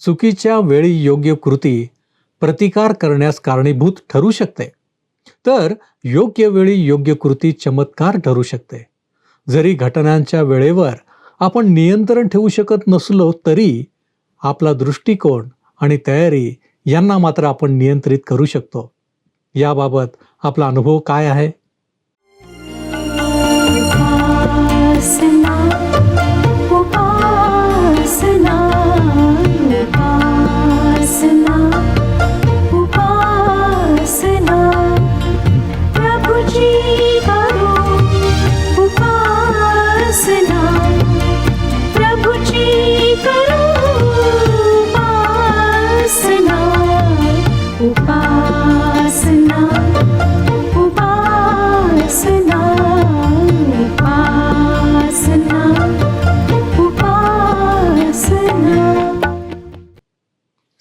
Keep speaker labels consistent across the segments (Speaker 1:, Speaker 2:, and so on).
Speaker 1: चुकीच्या वेळी योग्य कृती प्रतिकार करण्यास कारणीभूत ठरू शकते, तर योग्य वेळी योग्य कृती चमत्कार ठरू शकते. जरी घटनांच्या वेळेवर आपण नियंत्रण ठेवू शकत नसलो तरी आपला दृष्टिकोन आणि तयारी यांना मात्र आपण नियंत्रित करू शकतो. याबाबत आपला अनुभव काय आहे?
Speaker 2: उपासना उपासना उपासना उपासना प्रभुजी करो उपासना प्रभुजी करो उपासना उपासना उपासना उपासना उपासना.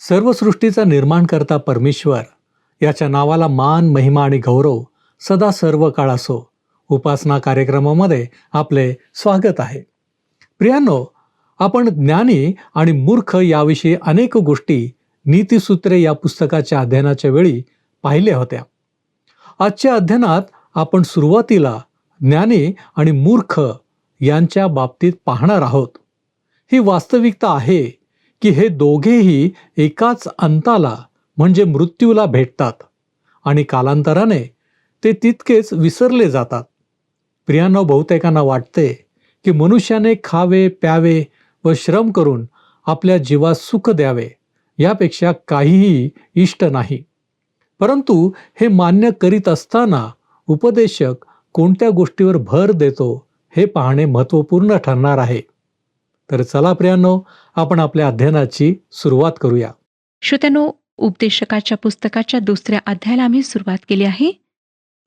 Speaker 1: सर्व सृष्टीचा निर्माणकर्ता परमेश्वर याच्या नावाला मान, महिमा आणि गौरव सदा सर्व काळ असो. उपासना कार्यक्रमामध्ये आपले स्वागत आहे. प्रियांनो, आपण ज्ञानी आणि मूर्ख याविषयी अनेक गोष्टी नीतिसूत्रे या पुस्तकाच्या अध्ययनाच्या वेळी पाहिल्या होत्या. आजच्या अध्ययनात आपण सुरुवातीला ज्ञानी आणि मूर्ख यांच्या बाबतीत पाहणार आहोत. ही वास्तविकता आहे की हे दोघेही एकाच अंताला म्हणजे मृत्यूला भेटतात आणि कालांतराने ते तितकेच विसरले जातात. प्रियांनो, बहुतेकांना वाटते की मनुष्याने खावे, प्यावे व श्रम करून आपल्या जीवास सुख द्यावे यापेक्षा काहीही इष्ट नाही. परंतु हे मान्य करीत असताना उपदेशक कोणत्या गोष्टीवर भर देतो हे पाहणे महत्त्वपूर्ण ठरणार आहे. तर चला प्रियांनो, आपण आपल्या अध्ययनाची सुरुवात करूया.
Speaker 3: श्रोत्यांनो, उपदेशकाच्या पुस्तकाच्या दुसऱ्या अध्यायाला आम्ही सुरुवात केली आहे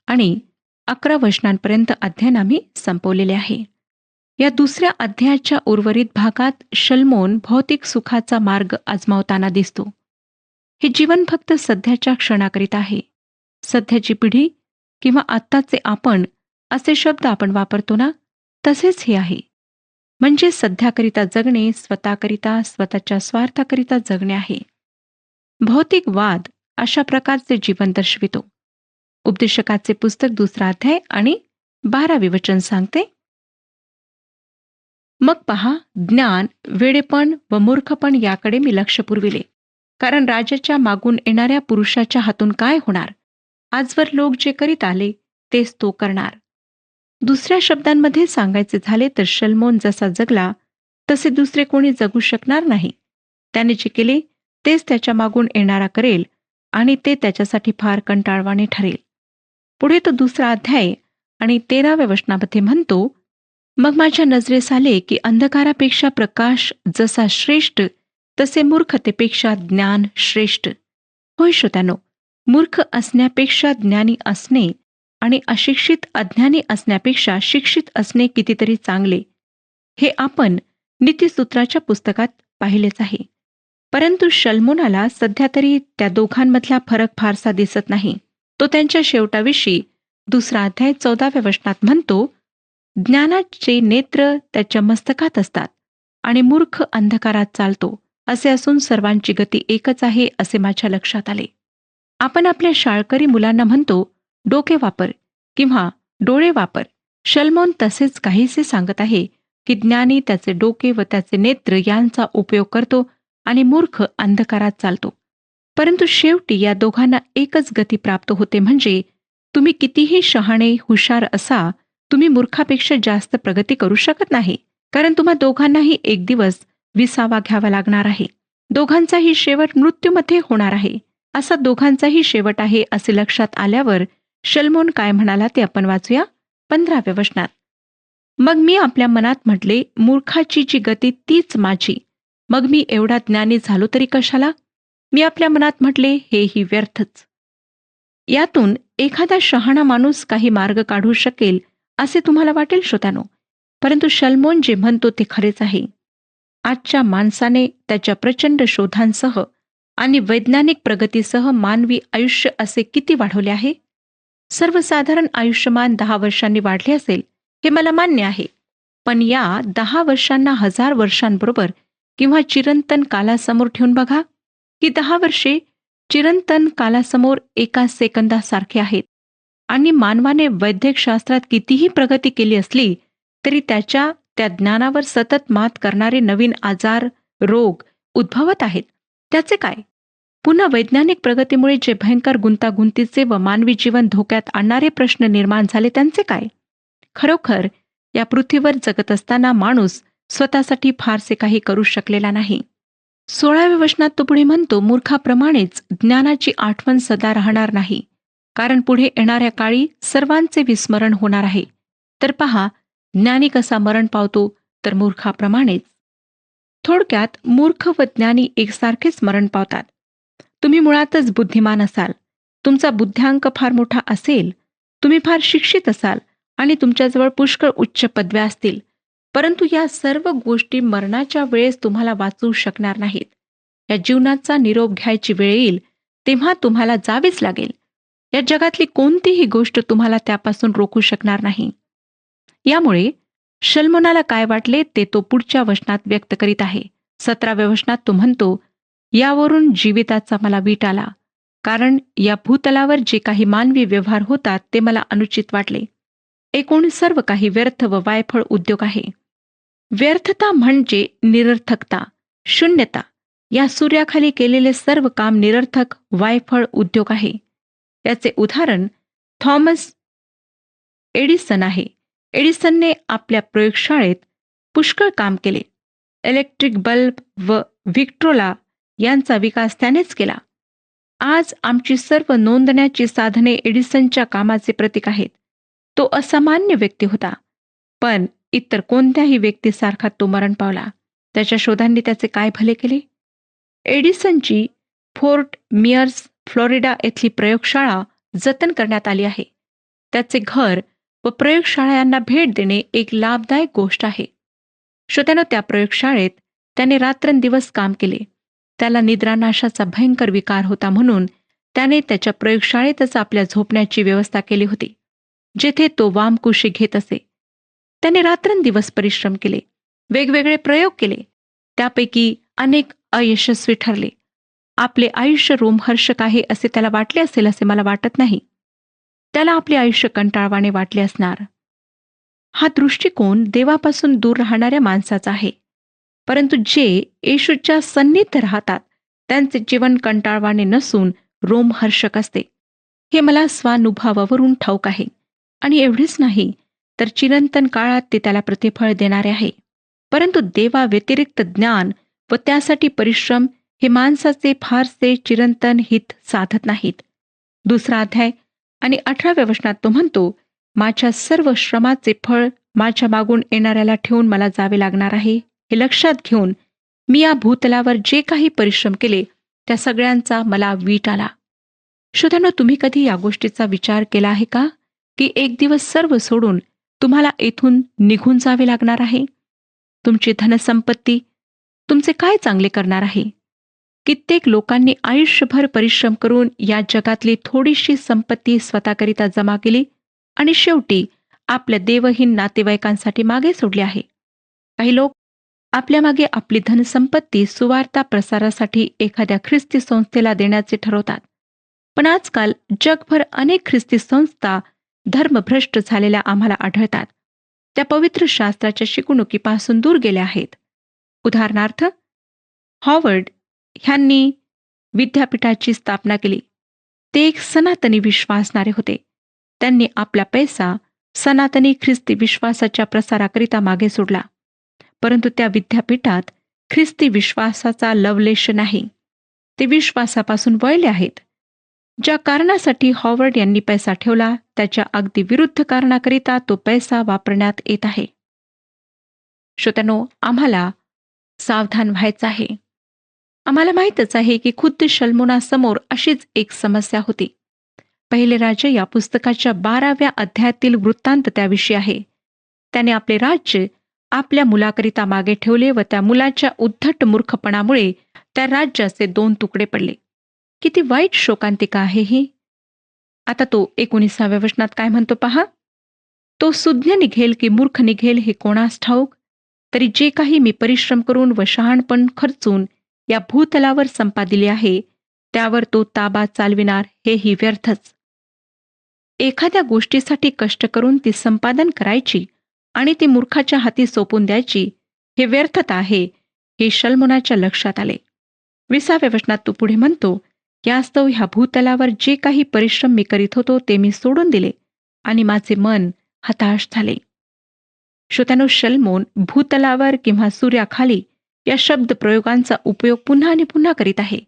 Speaker 3: आणि 11 वचनांपर्यंत अध्ययन आम्ही संपवलेले आहे. या दुसऱ्या अध्यायाच्या उर्वरित भागात शल्मोन भौतिक सुखाचा मार्ग आजमावताना दिसतो. हे जीवन फक्त सध्याच्या क्षणाकरिता आहे. सध्याची पिढी किंवा आत्ताचे आपण असे शब्द आपण वापरतो ना, तसेच हे आहे. म्हणजे सध्याकरिता जगणे, स्वतःकरिता, स्वतःच्या स्वार्थाकरिता जगणे आहे. भौतिक वाद अशा प्रकारचे जीवन दर्शवितो. उपदेशकाचे पुस्तक 2 अध्याय आणि 12 वचन सांगते, मग पहा, ज्ञान, वेडेपण व मूर्खपण याकडे मी लक्ष पुरविले. कारण राजाच्या मागून येणाऱ्या पुरुषाच्या हातून काय होणार? आजवर लोक जे करीत आले तेच तो करणार. दुसऱ्या शब्दांमध्ये सांगायचे झाले तर शल्मोन जसा जगला तसे दुसरे कोणी जगू शकणार नाही. त्याने जे केले तेच त्याच्या मागून येणारा करेल आणि ते त्याच्यासाठी फार कंटाळवाणे ठरेल. पुढे तो 2 अध्याय आणि 13व्या वचनामध्ये म्हणतो, मग माझ्या नजरेस आले की अंधकारापेक्षा प्रकाश जसा श्रेष्ठ तसे मूर्खतेपेक्षा ज्ञान श्रेष्ठ. होय श्रोत्यानो, मूर्ख असण्यापेक्षा ज्ञानी असणे आणि अशिक्षित अज्ञानी असण्यापेक्षा शिक्षित असणे कितीतरी चांगले, हे आपण नीतिसूत्राच्या पुस्तकात पाहिलेच आहे. परंतु शल्मोनाला सध्या तरी त्या दोघांमधला फरक फारसा दिसत नाही. तो त्यांच्या शेवटाविषयी 2 अध्याय 14व्या वचनात म्हणतो, ज्ञानाचे नेत्र त्याच्या मस्तकात असतात आणि मूर्ख अंधकारात चालतो. असे असून सर्वांची गती एकच आहे असे माझ्या लक्षात आले. आपण आपल्या शाळकरी मुलांना म्हणतो, डोके वापर किंवा डोळे वापर. शल्मोन तसेच काहीसे सांगत आहे की ज्ञानी त्याचे डोके व त्याचे नेत्र यांचा उपयोग करतो आणि मूर्ख अंधकारात चालतो. परंतु शेवटी या दोघांना एकच गती प्राप्त होते, म्हणजे तुम्ही कितीही शहाणे हुशार असा, तुम्ही मूर्खापेक्षा जास्त प्रगती करू शकत नाही. कारण तुम्हा दोघांनाही एक दिवस विसावा घ्यावा लागणार आहे. दोघांचाही शेवट मृत्यूमध्ये होणार आहे. असा दोघांचाही शेवट आहे असे लक्षात आल्यावर शल्मोन काय म्हणाला ते आपण वाचूया 15व्या वचनात. मग मी आपल्या मनात म्हटले, मूर्खाची जी गती तीच माझी. मग मी एवढा ज्ञानी झालो तरी कशाला? मी आपल्या मनात म्हटले, हेही व्यर्थच. यातून एखादा शहाणा माणूस काही मार्ग काढू शकेल असे तुम्हाला वाटेल श्रोत्यानो. परंतु शल्मोन जे म्हणतो ते खरेच आहे. आजच्या माणसाने त्याच्या प्रचंड शोधांसह आणि वैज्ञानिक प्रगतीसह मानवी आयुष्य असे किती वाढवले आहे? सर्वसाधारण आयुष्यमान 10 वर्षांनी वाढले असेल, हे मला मान्य आहे. पण या 10 वर्षांना 1000 वर्षांबरोबर किंवा चिरंतन कालासमोर ठेवून बघा. ही 10 वर्षे चिरंतन कालासमोर एका सेकंदासारखे आहेत. आणि मानवाने वैद्यकशास्त्रात कितीही प्रगती केली असली तरी त्या ज्ञानावर सतत मात करणारे नवीन आजार, रोग उद्भवत आहेत. त्याचे काय? पुन्हा वैज्ञानिक प्रगतीमुळे जे भयंकर गुंतागुंतीचे व मानवी जीवन धोक्यात आणणारे प्रश्न निर्माण झाले त्यांचे काय? खरोखर या पृथ्वीवर जगत असताना माणूस स्वतःसाठी फारसे काही करू शकलेला नाही. 16व्या वचनात तो पुढे म्हणतो, मूर्खाप्रमाणेच ज्ञानाची आठवण सदा राहणार नाही, कारण पुढे येणाऱ्या काळी सर्वांचे विस्मरण होणार आहे. तर पहा, ज्ञानी कसा मरण पावतो, तर मूर्खाप्रमाणेच. थोडक्यात मूर्ख व ज्ञानी एकसारखेच मरण पावतात. तुम्ही मुळातच बुद्धिमान असाल, तुमचा बुद्ध्यांक फार मोठा असेल, तुम्ही फार शिक्षित असाल आणि तुमच्याजवळ पुष्कळ उच्च पदव्या असतील, परंतु या सर्व गोष्टी मरणाच्या वेळेस तुम्हाला वाचवू शकणार नाहीत. या जीवनाचा निरोप घ्यायची वेळ येईल तेव्हा तुम्हाला जावेच लागेल. या जगातली कोणतीही गोष्ट तुम्हाला त्यापासून रोखू शकणार नाही. यामुळे शल्मोनाला काय वाटले ते तो पुढच्या वचनात व्यक्त करीत आहे. 17व्या वचनात तो म्हणतो, यावरून जीविताचा मला वीट आला, कारण या भूतलावर जे काही मानवी व्यवहार होतात ते मला अनुचित वाटले. एकूण सर्व काही व्यर्थ व वायफळ उद्योग आहे. व्यर्थता म्हणजे निरर्थकता, शून्यता. या सूर्याखाली केलेले सर्व काम निरर्थक, वायफळ उद्योग आहे. याचे उदाहरण थॉमस एडिसन आहे. एडिसनने आपल्या प्रयोगशाळेत पुष्कळ काम केले. इलेक्ट्रिक बल्ब व व्हिक्ट्रोला यांचा विकास त्यानेच केला. आज आमची सर्व नोंदण्याची साधने एडिसनच्या कामाचे प्रतीक आहेत. तो असामान्य व्यक्ती होता, पण इतर कोणत्याही व्यक्तीसारखा तो मरण पावला. त्याच्या शोधांनी त्याचे काय भले केले? एडिसनची फोर्ट मियर्स, फ्लोरिडा येथली प्रयोगशाळा जतन करण्यात आली आहे. त्याचे घर व प्रयोगशाळा यांना भेट देणे एक लाभदायक गोष्ट आहे. श्रोत्यानो, त्या प्रयोगशाळेत त्याने रात्रंदिवस काम केले. त्याला निद्रानाशाचा भयंकर विकार होता, म्हणून त्याने त्याच्या प्रयोगशाळेतच आपल्या झोपण्याची व्यवस्था केली होती, जेथे तो वामकुशी घेत असे. त्याने रात्रंदिवस परिश्रम केले, वेगवेगळे प्रयोग केले. त्यापैकी अनेक अयशस्वी ठरले. आपले आयुष्य रोमहर्षक आहे असे त्याला वाटले असेल असे मला वाटत नाही. त्याला आपले आयुष्य कंटाळवाणे वाटले असणार. हा दृष्टिकोन देवापासून दूर राहणाऱ्या माणसाचा आहे. परंतु जे येशूच्या सन्निध राहतात त्यांचे जीवन कंटाळवाणे नसून रोमहर्षक असते. हे मला स्वानुभवावरून ठाऊक आहे. आणि एवढेच नाही, तर चिरंतन काळात ते त्याला प्रतिफळ देणारे आहे. परंतु देवा व्यतिरिक्त ज्ञान व त्यासाठी परिश्रम हे माणसाचे फारसे चिरंतन हित साधत नाहीत. 2 अध्याय आणि 18व्या वचनात तो म्हणतो, माझ्या सर्व श्रमाचे फळ माझ्या मागून येणाऱ्याला ठेवून मला जावे लागणार आहे. हे लक्षात घेऊन मी या भूतलावर जे काही परिश्रम केले त्या सगळ्यांचा मला वीट आला. श्रोत्यांनो, तुम्ही कधी या गोष्टीचा विचार केला आहे का, की एक दिवस सर्व सोडून तुम्हाला येथून निघून जावे लागणार आहे? तुमची धनसंपत्ती तुमचे काय चांगले करणार आहे? कित्येक लोकांनी आयुष्यभर परिश्रम करून या जगातली थोडीशी संपत्ती स्वतःकरिता जमा केली आणि शेवटी आपल्या देवहीन नातेवाईकांसाठी मागे सोडली आहे. काही लोक आपल्या मागे आपली धनसंपत्ती सुवार्ता प्रसारासाठी एखाद्या ख्रिस्ती संस्थेला देण्याचे ठरवतात. पण आजकाल जगभर अनेक ख्रिस्ती संस्था धर्मभ्रष्ट झालेल्या आम्हाला आढळतात. त्या पवित्र शास्त्राच्या शिकवणुकीपासून दूर गेल्या आहेत. उदाहरणार्थ, हॉवर्ड ह्यांनी विद्यापीठाची स्थापना केली. ते एक सनातनी विश्वासणारे होते. त्यांनी आपला पैसा सनातनी ख्रिस्ती विश्वासाच्या प्रसाराकरिता मागे सोडला. परंतु त्या विद्यापीठात ख्रिस्ती विश्वासाचा लवलेश नाही. ते विश्वासापासून वळले आहेत. ज्या कारणासाठी हॉवर्ड यांनी पैसा ठेवला त्याच्या अगदी विरुद्ध कारणाकरिता तो पैसा वापरण्यात येत आहे. श्रोत्यांनो, आम्हाला सावधान व्हायचं आहे. आम्हाला माहीतच आहे की खुद्द शल्मोनासमोर अशीच एक समस्या होती. पहिले राजा या पुस्तकाच्या 12व्या अध्यायातील वृत्तांत त्याविषयी आहे. त्याने आपले राज्य आपल्या मुलाकरिता मागे ठेवले व त्या मुलाच्या उद्धट मूर्खपणामुळे त्या राज्याचे 2 तुकडे पडले. किती वाईट शोकांतिका आहे ही. आता तो 19व्या वचनात काय म्हणतो पहा. तो सुज्ञ निघेल की मूर्ख निघेल हे कोणास ठाऊक. तरी जे काही मी परिश्रम करून व शहाणपण खर्चून या भूतलावर संपादिले आहे, त्यावर तो ताबा चालविणार हेही व्यर्थच. एखाद्या गोष्टीसाठी कष्ट करून ती संपादन करायची आणि ती मूर्खाच्या हाती सोपून द्यायची, हे व्यर्थता आहे, हे शल्मोनाच्या लक्षात आले. 20व्या वचनात तो पुढे म्हणतो, यास्तव ह्या भूतलावर जे काही परिश्रम मी करीत होतो ते मी सोडून दिले आणि माझे मन हताश झाले. श्रोत्यानो, शल्मोन भूतलावर किंवा सूर्याखाली या शब्द प्रयोगांचा उपयोग पुन्हा आणि पुन्हा करीत आहे.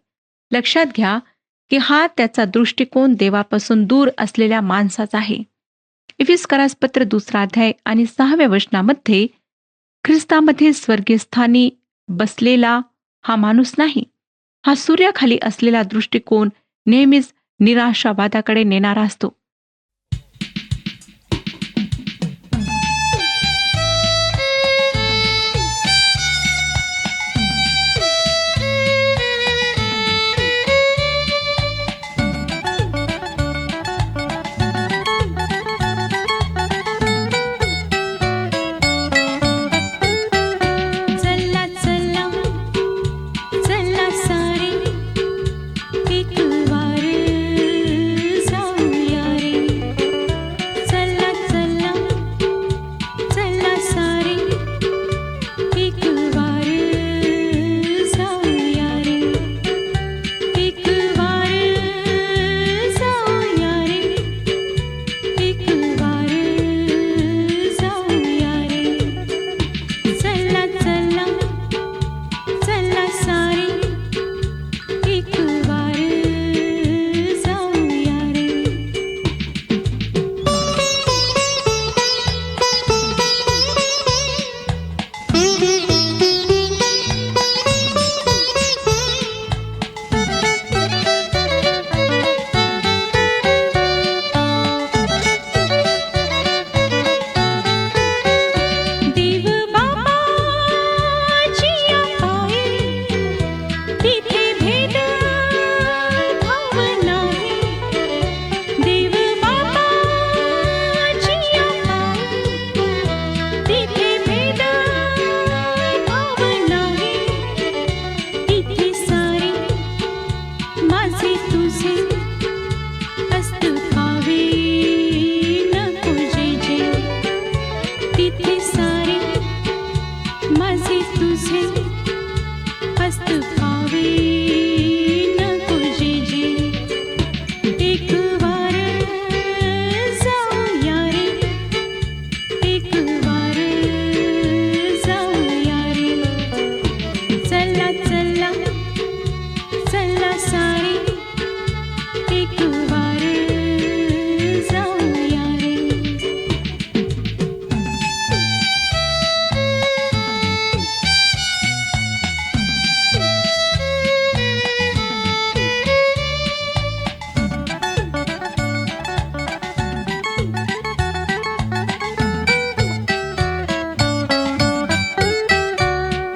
Speaker 3: लक्षात घ्या की हा त्याचा दृष्टिकोन देवापासून दूर असलेल्या माणसाचा आहे. इफिसकरास पत्र 2 अध्याय आणि 6व्या वचनामध्ये ख्रिस्तामध्ये स्वर्गीय स्थानी बसलेला हा माणूस नाही. हा सूर्याखाली असलेला दृष्टिकोन नेहमीच निराशावादाकडे नेणारा असतो.
Speaker 2: चला चला चला सारे एक वार जाऊया रे. चला चला चला सारे एक वार जाऊया रे. एक वार जाऊया रे. एक वार जाऊया रे. चला चला चला सारे एक वार जाऊया रे. देव बाबाची पाये तिथे भेद भाव नाही. देव बाबाची पाये तिथे भेद भाव नाही. तिथे सारे माझे तुझे हस्त पावे नको जे जे. तिथे सारे माझे तुझे हस्त पावे नको जे जे. एक वार जाऊया रे. एक वार जाऊया रे. चला चला चला सारे एक वार जाऊया रे.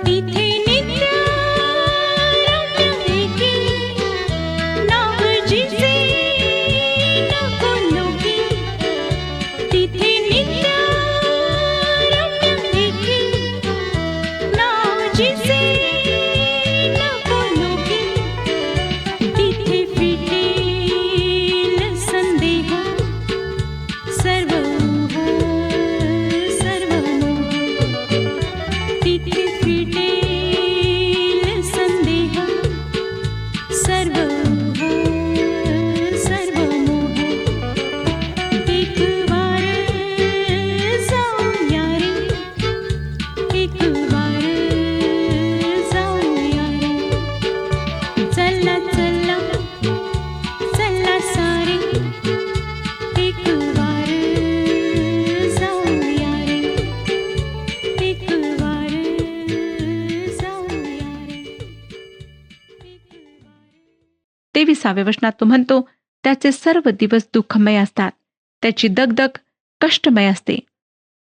Speaker 2: तिथे नित्य रम्य एके नाव जिचे नको लोकी. तिथे नित्य रम्य एके नाव जिचे नको लोकी. तिथे फिटेल संदेह सर्व सर्व मोह. तिथे फिटेल संदेह सर्व सर्व मोह. एक वार जाऊया रे. एक वार जाऊया रे. चला चला चला सारे एक वार जाऊया रे. एक वार जाऊया रे.
Speaker 3: 23व्या वचनात तो म्हणतो, त्याचे सर्व दिवस दुःखमय असतात. त्याची दगदग कष्टमय असते.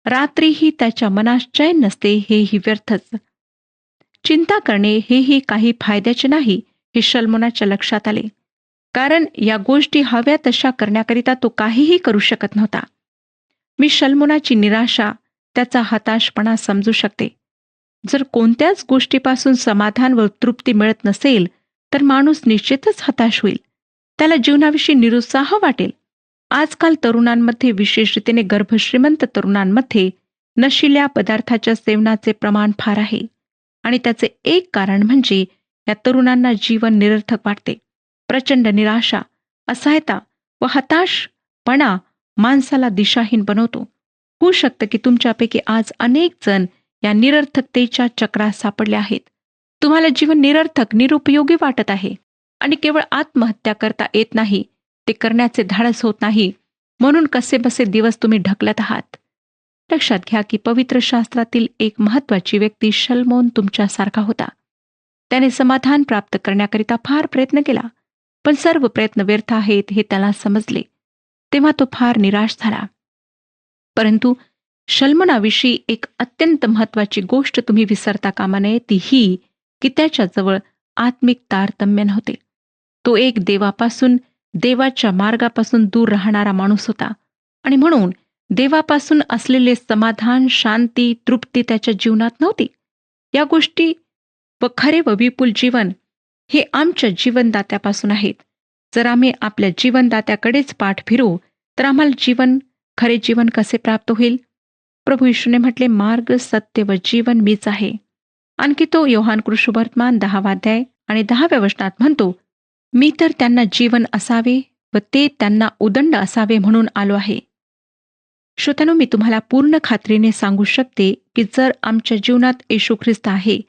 Speaker 3: रात्रीही त्याच्या मनास चैन नसते, हेही व्यर्थच. चिंता करणे हेही काही फायद्याचे नाही, हे शल्मोनाच्या लक्षात आले. कारण या गोष्टी हव्या तशा करण्याकरिता तो काहीही करू शकत नव्हता. मी शल्मोनाची निराशा, त्याचा हताशपणा समजू शकते. जर कोणत्याच गोष्टीपासून समाधान व तृप्ती मिळत नसेल तर माणूस निश्चितच हताश होईल. त्याला जीवनाविषयी निरुत्साह वाटेल. आजकाल तरुणांमध्ये, विशेष रीतीने गर्भश्रीमंत तरुणांमध्ये नशिल्या पदार्थाच्या सेवनाचे प्रमाण फार आहे. आणि त्याचे एक कारण म्हणजे या तरुणांना जीवन निरर्थक वाटते. प्रचंड निराशा, असहायता व हताशपणा माणसाला दिशाहीन बनवतो. होऊ शकतं की तुमच्यापैकी आज अनेक जण या निरर्थकतेच्या चक्रात सापडले आहेत. तुम्हाला जीवन निरर्थक, निरुपयोगी वाटत आहे आणि केवळ आत्महत्या करता येत नाही, ते करण्याचे धाडस होत नाही, म्हणून कसेबसे दिवस तुम्ही ढकलत आहात. लक्षात घ्या की पवित्र शास्त्रातील एक महत्वाची व्यक्ती शल्मोन तुमच्यासारखा होता. त्याने समाधान प्राप्त करण्याकरिता फार प्रयत्न केला, पण सर्व प्रयत्न व्यर्थ आहेत हे त्याला समजले. तेव्हा तो फार निराश झाला. परंतु शल्मोनाविषयी एक अत्यंत महत्वाची गोष्ट तुम्ही विसरता कामा नये, ती ही की त्याच्याजवळ आत्मिक तारतम्य नव्हते. तो एक देवाच्या मार्गापासून दूर राहणारा माणूस होता आणि म्हणून देवापासून असलेले समाधान, शांती, तृप्ती त्याच्या जीवनात नव्हती. या गोष्टी व खरे व विपुल जीवन हे आमच्या जीवनदात्यापासून आहेत. जर आम्ही आपल्या जीवनदात्याकडेच पाठ फिरू तर आम्हाला खरे जीवन कसे प्राप्त होईल? प्रभू येशूने म्हटले, मार्ग, सत्य व जीवन मीच आहे. आणखी तो योहान कृष्णवर्तमान 10 अध्याय आणि 10 वचनात म्हणतो, मी तर त्यांना जीवन असावे व ते त्यांना उदंड असावे म्हणून आलो आहे. श्रोत्यानो, मी तुम्हाला पूर्ण खात्रीने सांगू शकते की जर आमच्या जीवनात येशू ख्रिस्त आहे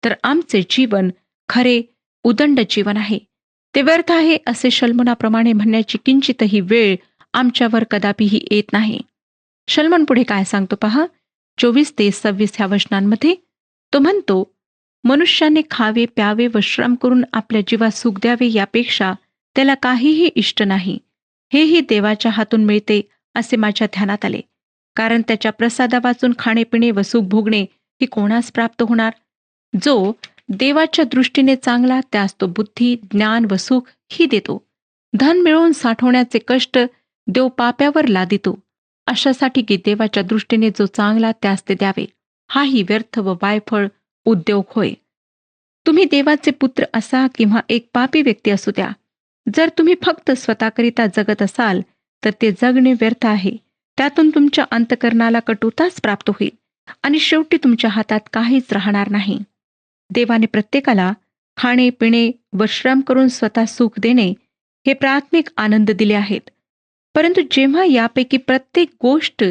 Speaker 3: तर आमचे जीवन खरे उदंड जीवन आहे. ते व्यर्थ आहे असे शल्मोनाप्रमाणे म्हणण्याची किंचितही वेळ आमच्यावर कदापिही येत नाही. शल्मोन पुढे काय सांगतो पहा, 24 ते 26 ह्या वचनांमध्ये तो म्हणतो, मनुष्याने खावे, प्यावे व श्रम करून आपल्या जीवास सुख द्यावे यापेक्षा त्याला काहीही इष्ट नाही. हेही देवाच्या हातून मिळते असे माझ्या ध्यानात आले. कारण त्याच्या प्रसादा वाचून खाणेपिणे व सुख भोगणे ही कोणास प्राप्त होणार? जो देवाच्या दृष्टीने चांगला त्यास तो बुद्धी, ज्ञान व सुख ही देतो. धन मिळवून साठवण्याचे कष्ट देव पाप्यावर लादितो. अशासाठी की देवाच्या दृष्टीने जो चांगला त्यास ते द्यावे. हाही व्यर्थ व वायफळ उद्योग होय. तुम्ही देवाचे पुत्र असा किंवा एक पापी व्यक्ती असू द्या, जर तुम्ही फक्त स्वतःकरिता जगत असाल तर ते जगणे व्यर्थ आहे. त्यातून तुमच्या अंतकरणाला कटुताच प्राप्त होईल आणि शेवटी तुमच्या हातात काहीच राहणार नाही. देवाने प्रत्येकाला खाणे, पिणे व श्रम करून स्वतः सुख देणे हे प्राथमिक आनंद दिले आहेत. परंतु जेव्हा यापैकी प्रत्येक गोष्ट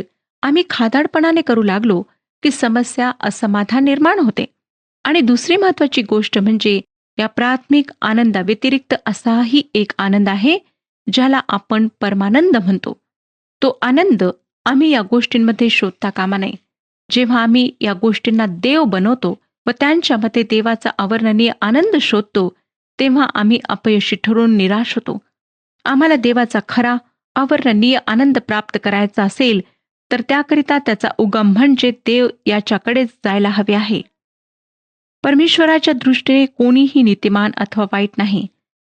Speaker 3: आम्ही खादाडपणाने करू लागलो की समस्या, असमाधान निर्माण होते. आणि दुसरी महत्वाची गोष्ट म्हणजे या प्राथमिक आनंदाव्यतिरिक्त असाही एक आनंद आहे ज्याला आपण परमानंद म्हणतो. तो आनंद आम्ही या गोष्टींमध्ये शोधता कामा नये. जेव्हा आम्ही या गोष्टींना देव बनवतो व त्यांच्यामध्ये देवाचा अवर्णनीय आनंद शोधतो तेव्हा आम्ही अपयशी ठरून निराश होतो. आम्हाला देवाचा खरा अवर्णनीय आनंद प्राप्त करायचा असेल तर त्याकरिता त्याचा उगम म्हणजे देव याच्याकडेच जायला हवे आहे. परमेश्वराच्या दृष्टीने कोणीही नीतिमान अथवा वाईट नाही.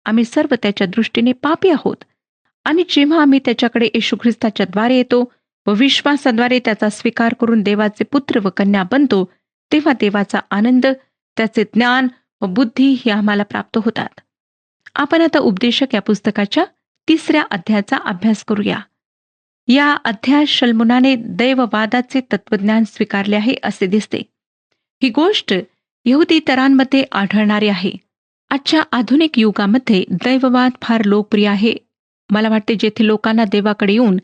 Speaker 3: आम्ही सर्व त्याच्या दृष्टीने पापी आहोत आणि जेव्हा आम्ही त्याच्याकडे येशू ख्रिस्ताच्या द्वारे येतो व विश्वासाद्वारे त्याचा स्वीकार करून देवाचे पुत्र व कन्या बनतो तेव्हा देवाचा आनंद, त्याचे ज्ञान व बुद्धी हे आम्हाला प्राप्त होतात. आपण आता उपदेशक या पुस्तकाच्या 3 अध्यायाचा अभ्यास करूया. या अध्यायात शल्मोनाने दैववादाचे तत्वज्ञान स्वीकारले आहे असे दिसते. ही गोष्ट यहुदीतरांमध्ये आढळणारी आहे. आजच्या आधुनिक युगामध्ये दैववाद फार लोकप्रिय आहे. मला वाटते जेथे लोकांना देवाकडे येऊन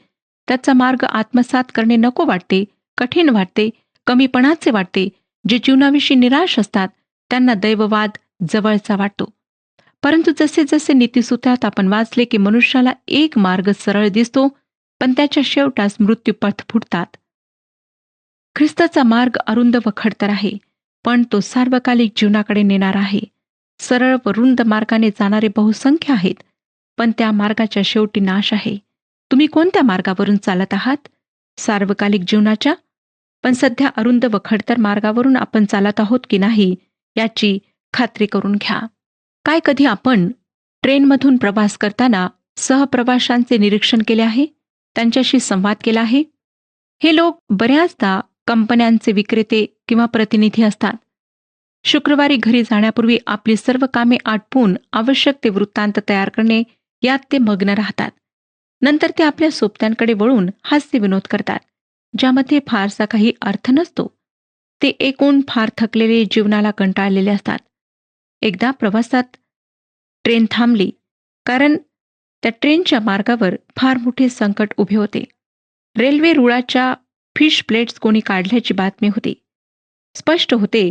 Speaker 3: त्याचा मार्ग आत्मसात करणे नको वाटते, कठीण वाटते, कमीपणाचे वाटते, जे जीवनाविषयी निराश असतात त्यांना दैववाद जवळचा वाटतो. परंतु जसे जसे नीतिसूत्रात आपण वाचले की मनुष्याला एक मार्ग सरळ दिसतो पण त्याच्या शेवटास मृत्यूपथ फुटतात. ख्रिस्ताचा मार्ग अरुंद व खडतर आहे पण तो सार्वकालिक जीवनाकडे नेणारा आहे. सरळ व रुंद मार्गाने जाणारे बहुसंख्य आहेत पण त्या मार्गाच्या शेवटी नाश आहे. तुम्ही कोणत्या मार्गावरून चालत आहात? सार्वकालिक जीवनाच्या? पण सध्या अरुंद व खडतर मार्गावरून आपण चालत आहोत की नाही याची खात्री करून घ्या. काय कधी आपण ट्रेनमधून प्रवास करताना सहप्रवाशांचे निरीक्षण केले आहे? त्यांच्याशी संवाद केला आहे? हे लोक बऱ्याचदा कंपन्यांचे विक्रेते किंवा प्रतिनिधी असतात. शुक्रवारी घरी जाण्यापूर्वी आपली सर्व कामे आटपून आवश्यक ते वृत्तांत तयार करणे यात ते मग्न राहतात. नंतर ते आपल्या सोबत्यांकडे वळून हास्य विनोद करतात, ज्यामध्ये फारसा काही अर्थ नसतो. ते एकूण फार थकलेले, जीवनाला कंटाळलेले असतात. एकदा प्रवासात ट्रेन थांबली, कारण त्या ट्रेनच्या मार्गावर फार मोठे संकट उभे होते. रेल्वे रुळाच्या फिश प्लेट्स कोणी काढल्याची बातमी होती. स्पष्ट होते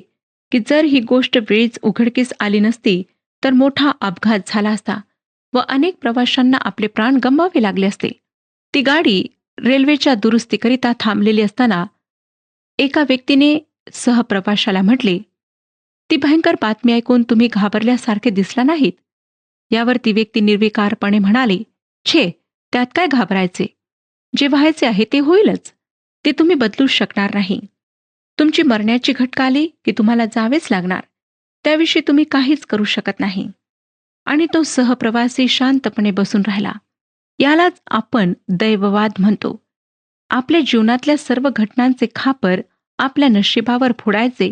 Speaker 3: की जर ही गोष्ट वेळीच उघडकीस आली नसती तर मोठा अपघात झाला असता व अनेक प्रवाशांना आपले प्राण गमवावे लागले असते. ती गाडी रेल्वेच्या दुरुस्तीकरिता थांबलेली असताना एका व्यक्तीने सहप्रवाशाला म्हटले, "ती भयंकर बातमी ऐकून तुम्ही घाबरल्यासारखे दिसला नाहीत." यावर ती व्यक्ती निर्विकारपणे म्हणाली, "छे, त्यात काय घाबरायचे? जे व्हायचे आहे ते होईलच. ते तुम्ही बदलू शकणार नाही. तुमची मरण्याची घटका आली की तुम्हाला जावेच लागणार. त्याविषयी तुम्ही काहीच करू शकत नाही." आणि तो सहप्रवासी शांतपणे बसून राहिला. यालाच आपण दैववाद म्हणतो. आपल्या जीवनातल्या सर्व घटनांचे खापर आपल्या नशिबावर फोडायचे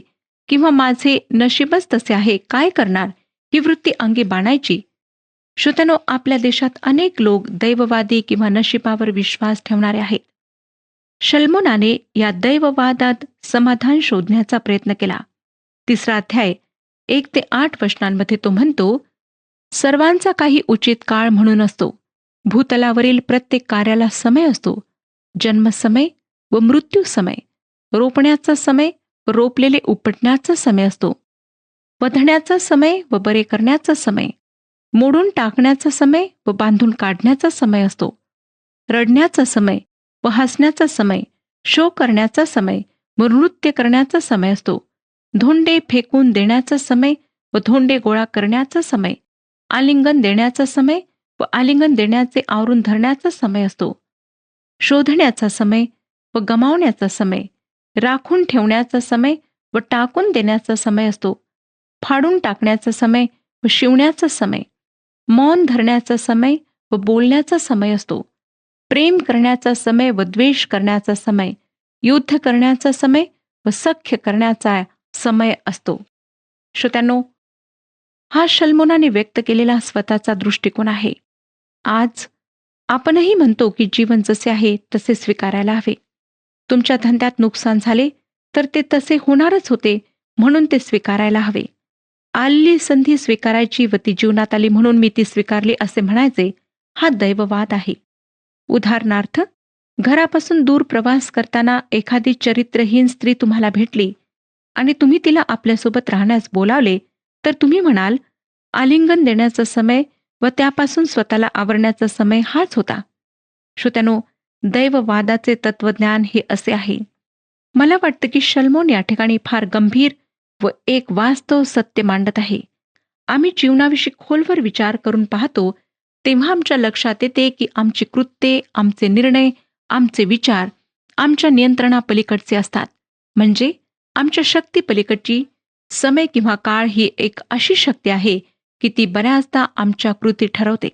Speaker 3: किंवा माझे नशीबच तसे आहे, काय करणार, ही वृत्ती अंगी बाणायची. श्रोत्यानो, आपल्या देशात अनेक लोक दैववादी किंवा नशिबावर विश्वास ठेवणारे आहेत. शल्मोनाने या दैववादात समाधान शोधण्याचा प्रयत्न केला. 3 अध्याय 1 ते 8 वचनांमध्ये तो म्हणतो, सर्वांचा काही उचित काळ म्हणून असतो. भूतलावरील प्रत्येक कार्याला समय असतो. जन्मसमय व मृत्यू समय, रोपण्याचा समय व रोपलेले उपटण्याचा समय असतो. वधण्याचा समय व बरे करण्याचा समय, मोडून टाकण्याचा समय व बांधून काढण्याचा समय असतो. रडण्याचा समय व हसण्याचा समय, शोक करण्याचा समय व नृत्य करण्याचा समय असतो. धोंडे फेकून देण्याचा समय व धोंडे गोळा करण्याचा समय, आलिंगन देण्याचा समय व आलिंगन देण्याचे आवरून धरण्याचा समय असतो. शोधण्याचा समय व गमावण्याचा समय, राखून ठेवण्याचा समय व टाकून देण्याचा समय असतो. फाडून टाकण्याचा समय व शिवण्याचा समय, मौन धरण्याचा समय व बोलण्याचा समय असतो. प्रेम करण्याचा समय व द्वेष करण्याचा समय, युद्ध करण्याचा समय व सख्य करण्याचा समय असतो. श्रोत्यांनो, हा शल्मोनाने व्यक्त केलेला स्वतःचा दृष्टिकोन आहे. आज आपणही म्हणतो की जीवन जसे आहे तसे स्वीकारायला हवे. तुमच्या धंद्यात नुकसान झाले तर ते तसे होणारच होते, म्हणून ते स्वीकारायला हवे. आलेली संधी स्वीकारायची व ती जीवनात आली म्हणून मी ती स्वीकारली असे म्हणायचे, हा दैववाद आहे. उदाहरणार्थ, घरापासून दूर प्रवास करताना एखादी चरित्रहीन स्त्री तुम्हाला भेटली आणि तुम्ही तिला आपल्यासोबत राहण्यास बोलावले, तर तुम्ही म्हणाल, आलिंगन देण्याचा समय व त्यापासून स्वतःला आवरण्याचा समय हाच होता. श्रोत्यानो, दैववादाचे तत्वज्ञान हे असे आहे. मला वाटतं की शल्मोन या ठिकाणी फार गंभीर व एक वास्तव सत्य मांडत आहे. आम्ही जीवनाविषयी खोलवर विचार करून पाहतो तेव्हा आमच्या लक्षात येते की आमची कृत्ये, आमचे निर्णय, आमचे विचार आमच्या नियंत्रणापलीकडचे असतात. म्हणजे आमच्या शक्तीपलीकडची. समय किंवा काळ ही एक अशी शक्ती आहे की ती बऱ्याचदा आमच्या कृती ठरवते,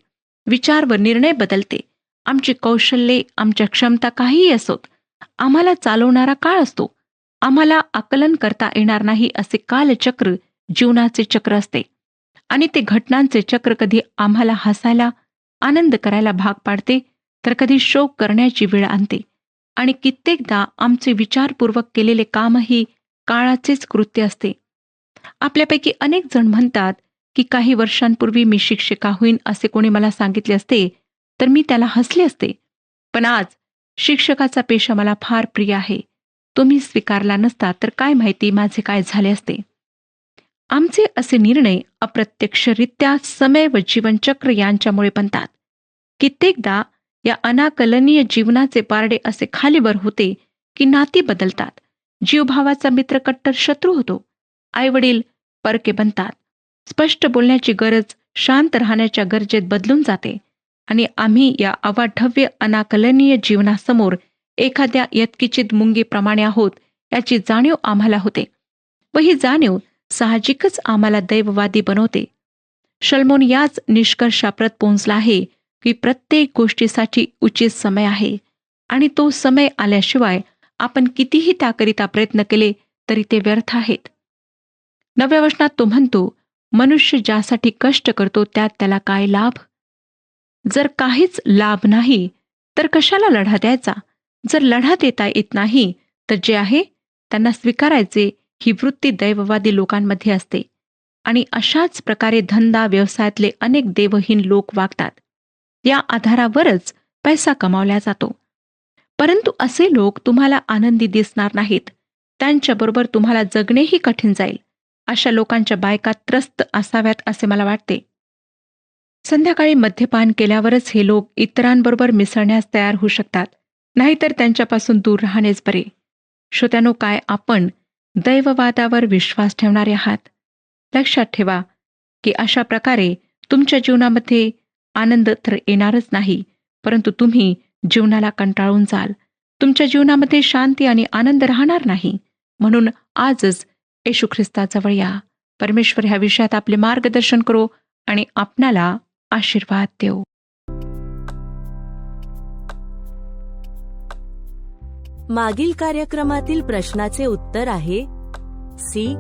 Speaker 3: विचार व निर्णय बदलते. आमची कौशल्ये, आमच्या क्षमता काहीही असोत, आम्हाला चालवणारा काळ असतो. आम्हाला आकलन करता येणार नाही असे कालचक्र जीवनाचे चक्र असते. आणि ते घटनांचे चक्र कधी आम्हाला हसायला, आनंद करायला भाग पाडते, तर कधी शोक करण्याची वेळ आणते. आणि कित्येकदा आमचे विचारपूर्वक केलेले कामही काळाचेच कृत्य असते. आपल्यापैकी अनेक जण म्हणतात की काही वर्षांपूर्वी मी शिक्षिका होईन असे कोणी मला सांगितले असते तर मी त्याला हसले असते. पण आज शिक्षकाचा पेशा मला फार प्रिय आहे. तो मी स्वीकारला नसता तर काय माहिती माझे काय झाले असते. आमचे असे निर्णय अप्रत्यक्षरित्या समय व जीवनचक्र यांच्यामुळे बनतात. कित्येकदा या अनाकलनीय जीवनाचे पारडे असे खालीवर होते की नाती बदलतात. जीवभावाचा मित्र कट्टर शत्रू होतो. आईवडील परके बनतात. स्पष्ट बोलण्याची गरज शांत राहण्याच्या गरजेत बदलून जाते. आणि आम्ही या अवाढव्य अनाकलनीय जीवनासमोर एखाद्या यत्किचित मुंगीप्रमाणे आहोत याची जाणीव आम्हाला होते व ही जाणीव साहजिकच आम्हाला दैववादी बनवते. शल्मोन याच निष्कर्षाप्रत पोहोचला आहे की प्रत्येक गोष्टीसाठी उचित समय आहे आणि तो समय आल्याशिवाय आपण कितीही त्याकरिता प्रयत्न केले तरी ते व्यर्थ आहेत. 9व्या वचनात तो म्हणतो, मनुष्य ज्यासाठी कष्ट करतो त्यात त्याला काय लाभ? जर काहीच लाभ नाही तर कशाला लढा द्यायचा? जर लढा देता येत नाही तर जे आहे त्यांना स्वीकारायचे, ही वृत्ती दैववादी लोकांमध्ये असते. आणि अशाच प्रकारे धंदा व्यवसायातले अनेक देवहीन लोक वागतात. या आधारावरच पैसा कमावला जातो. परंतु असे लोक तुम्हाला आनंदी दिसणार नाहीत. त्यांच्याबरोबर तुम्हाला जगणेही कठीण जाईल. अशा लोकांच्या बायका त्रस्त असाव्यात असे मला वाटते. संध्याकाळी मद्यपान केल्यावरच हे लोक इतरांबरोबर मिसळण्यास तयार होऊ शकतात. नाहीतर त्यांच्यापासून दूर राहणेच बरे. श्रोत्यानो, काय आपण दैववादावर विश्वास ठेवणारे आहात? लक्षात ठेवा की अशा प्रकारे तुमच्या जीवनामध्ये आनंद तर येणारच नाही, परंतु तुम्ही जीवनाला कंटाळून जाल. तुमच्या जीवनामध्ये शांती आणि आनंद राहणार नाही. म्हणून आजच येशू ख्रिस्ताजवळ या. परमेश्वर ह्या विषयात आपले मार्गदर्शन करो आणि आपणाला आशीर्वाद देऊ.
Speaker 4: मागील कार्यक्रमातील प्रश्नाचे उत्तर आहे सी.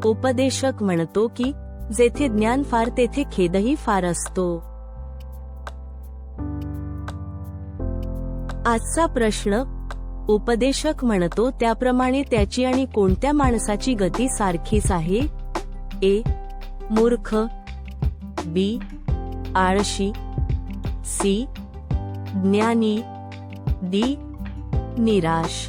Speaker 4: उपदेशक म्हणतो की जेथे ज्ञान फार तेथे खेदही फार असतो. आजचा प्रश्न, उपदेशक म्हणतो त्याप्रमाणे त्याची आणि कोणत्या माणसाची गती सारखीच आहे? ए. मूर्ख, बी. आळशी, सी. ज्ञानी, डी. निराश.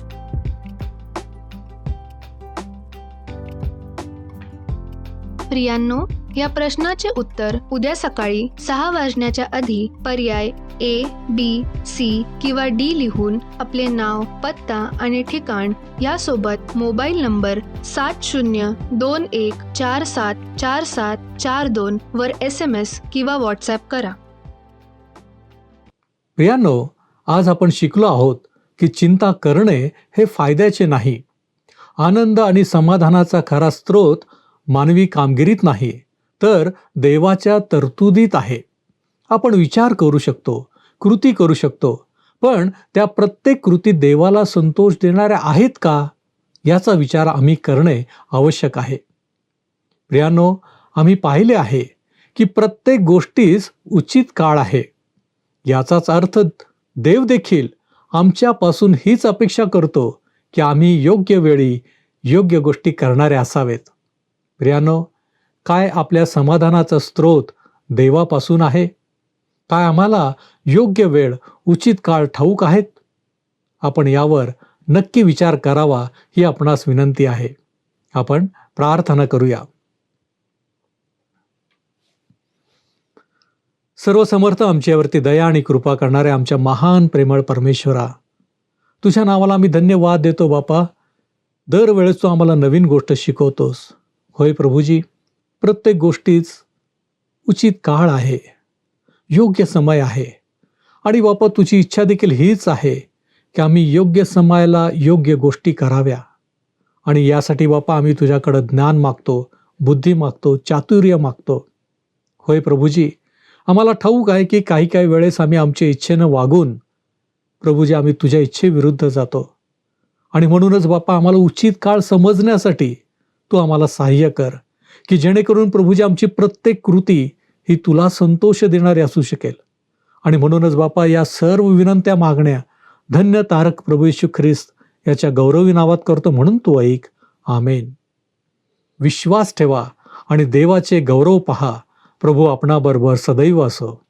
Speaker 5: प्रियांनो, या प्रश्नाचे उत्तर उद्या सकाळी 6 वाजण्याच्या आधी पर्याय ए, बी, सी किंवा डी लिहून आपले नाव, पत्ता आणि ठिकाण यासोबत मोबाईल नंबर 7021474742 वर SMS किंवा व्हॉट्सॲप करा.
Speaker 1: प्रियांनो, आज आपण शिकलो आहोत की चिंता करणे हे फायद्याचे नाही. आनंद आणि समाधानाचा खरा स्रोत मानवी कामगिरीत नाही, तर देवाच्या तरतुदीत आहे. आपण विचार करू शकतो, कृती करू शकतो, पण त्या प्रत्येक कृती देवाला संतोष देणाऱ्या आहेत का, याचा विचार आम्ही करणे आवश्यक आहे. प्रियांनो, आम्ही पाहिले आहे की प्रत्येक गोष्टीस उचित काळ आहे. याचाच अर्थ देव देखील आमच्यापासून हीच अपेक्षा करतो की आम्ही योग्य वेळी योग्य गोष्टी करणारे असावेत. प्रियांनो, काय आपल्या समाधानाचा स्रोत देवापासून आहे? काय आम्हाला योग्य वेळ, उचित काळ ठाऊक आहेत? आपण यावर नक्की विचार करावा ही आपणास विनंती आहे. आपण प्रार्थना करूया. सर्वसमर्थ आमच्यावरती दया आणि कृपा करणारे आमच्या महान प्रेमळ परमेश्वरा, तुझ्या नावाला आम्ही धन्यवाद देतो बापा. दरवेळेस तू आम्हाला नवीन गोष्ट शिकवतोस. होय प्रभूजी, प्रत्येक गोष्टीच उचित काळ आहे, योग्य समय आहे. आणि बापा, तुझी इच्छा देखील हीच आहे की आम्ही योग्य समयाला योग्य गोष्टी कराव्या. आणि यासाठी बापा आम्ही तुझ्याकडं ज्ञान मागतो, बुद्धी मागतो, चातुर्य मागतो. होय प्रभूजी, आम्हाला ठाऊक आहे की काही वेळेस आम्ही आमच्या इच्छेनं वागून प्रभूजी आम्ही तुझ्या इच्छेविरुद्ध जातो. आणि म्हणूनच बापा, आम्हाला उचित काळ समजण्यासाठी तू आम्हाला सहाय्य कर, की जेणेकरून प्रभूजी आमची प्रत्येक कृती ही तुला संतोष देणारी असू शकेल. आणि म्हणूनच बापा, या सर्व विनंत्या मागण्या धन्य तारक प्रभू येशू ख्रिस्त याच्या गौरवी नावात करतो, म्हणून तू ऐक. आमेन. विश्वास ठेवा आणि देवाचे गौरव पहा. प्रभू आपणाबरोबर सदैव असो.